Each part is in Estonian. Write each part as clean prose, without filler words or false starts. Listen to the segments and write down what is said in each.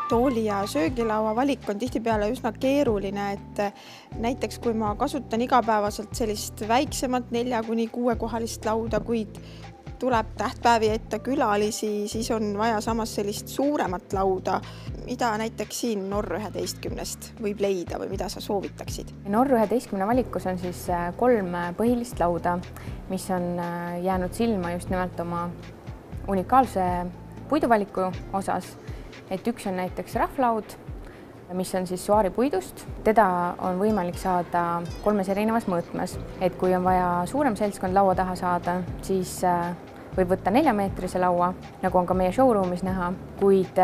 Tooli ja söögilaua valik on tihtipeale üsna keeruline, et näiteks kui ma kasutan igapäevaselt sellist väiksemat 4–6-kohalist lauda, kuid tuleb tähtpäevi ette külalisi, siis on vaja samas sellist suuremat lauda. Mida näiteks siin Norr 11-st võib leida või mida sa soovitaksid? Norr 11 valikus on siis 3 põhilist lauda, mis on jäänud silma just nimelt oma unikaalse puiduvaliku osas. Et üks on näiteks rahvlaud, mis on siis suaaripuidust. Teda on võimalik saada 3 erinevas mõõtmes. Et kui on vaja suurem seltskond laua taha saada, siis võib võtta 4-meetrise laua, nagu on ka meie showroomis näha, kuid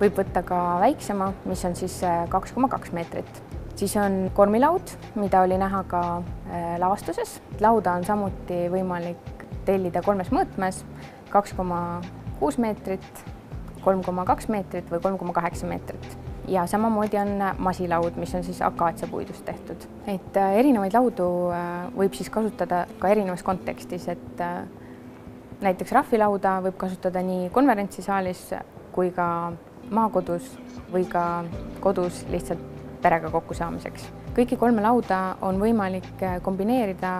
võib võtta ka väiksema, mis on siis 2,2 meetrit. Siis on kormilaud, mida oli näha ka lavastuses. Lauda on samuti võimalik tellida 3 mõõtmes, 2,6 meetrit, 3,2 meetrit või 3,8 meetrit. Ja samamoodi on masilaud, mis on siis akaatsiapuidust tehtud. Et erinevaid laudu võib siis kasutada ka erinevas kontekstis, et näiteks rahvilauda võib kasutada nii konverentsisaalis kui ka maakodus või ka kodus lihtsalt perega kokkusaamiseks. Kõiki 3 lauda on võimalik kombineerida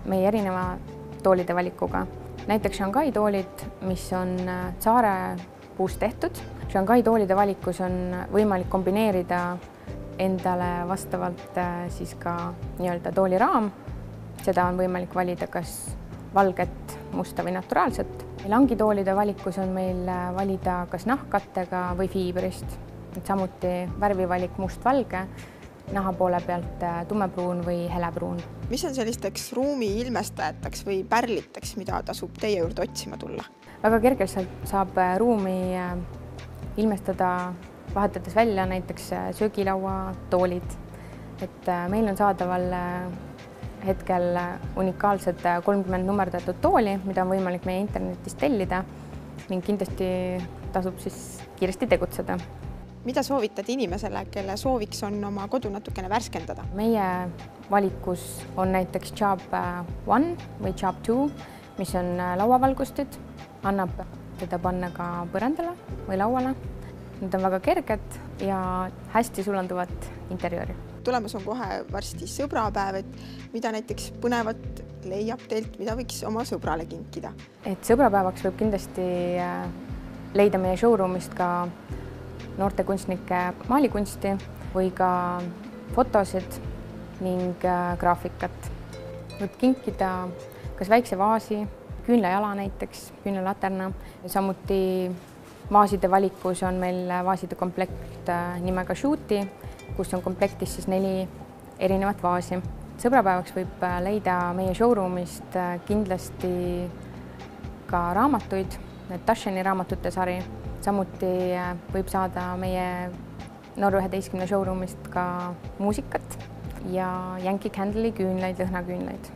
meie erineva toolide valikuga. Näiteks Shanghai toolid, mis on Saare puust tehtud. Shanghai toolide valikus on võimalik kombineerida endale vastavalt siis ka nii-öelda tooliraam. Seda on võimalik valida kas valget, musta või naturaalset. Langitoolide valikus on meil valida kas nahkkattega või fiibrist. Samuti värvivalik must-valge, naha poole pealt tumepruun või helepruun. Mis on sellisteks ruumi ilmestajateks või pärliteks, mida tasub teie juurde otsima tulla? Väga kergelt saab ruumi ilmestada, vahetades välja näiteks söögilaua toolid. Et meil on saadaval hetkel unikaalsed 30 nummerdatud tooli, mida on võimalik meie internetist tellida ning kindlasti tasub siis kiiresti tegutseda. Mida soovitad inimesele, kelle sooviks on oma kodu natukene värskendada? Meie valikus on näiteks Job 1 või Job 2, mis on lauavalgustid. Annab teda panna ka põrandale või lauale. Need on väga kerged ja hästi sulanduvad interjööri. Tulemas on kohe varsti sõbrapäev, et mida näiteks põnevat leiab teilt, mida võiks oma sõbrale kinkida? Et sõbrapäevaks võib kindlasti leida meie showroomist ka noortekunstnike maalikunsti või ka fotosid ning graafikat. Võib kinkida kas väikse vaasi, küünlajala näiteks, küünlalaterna. Samuti vaaside valikus on meil vaaside komplekt nimega Shooty, kus on komplektis siis 4 erinevat vaasi. Sõbrapäevaks võib leida meie showroomist kindlasti ka raamatuid, Tasheni raamatute sari. Samuti võib saada meie Norr 11 showroomist ka muusikat ja Yankee Candle'i küünlaid, lõhnaküünlaid.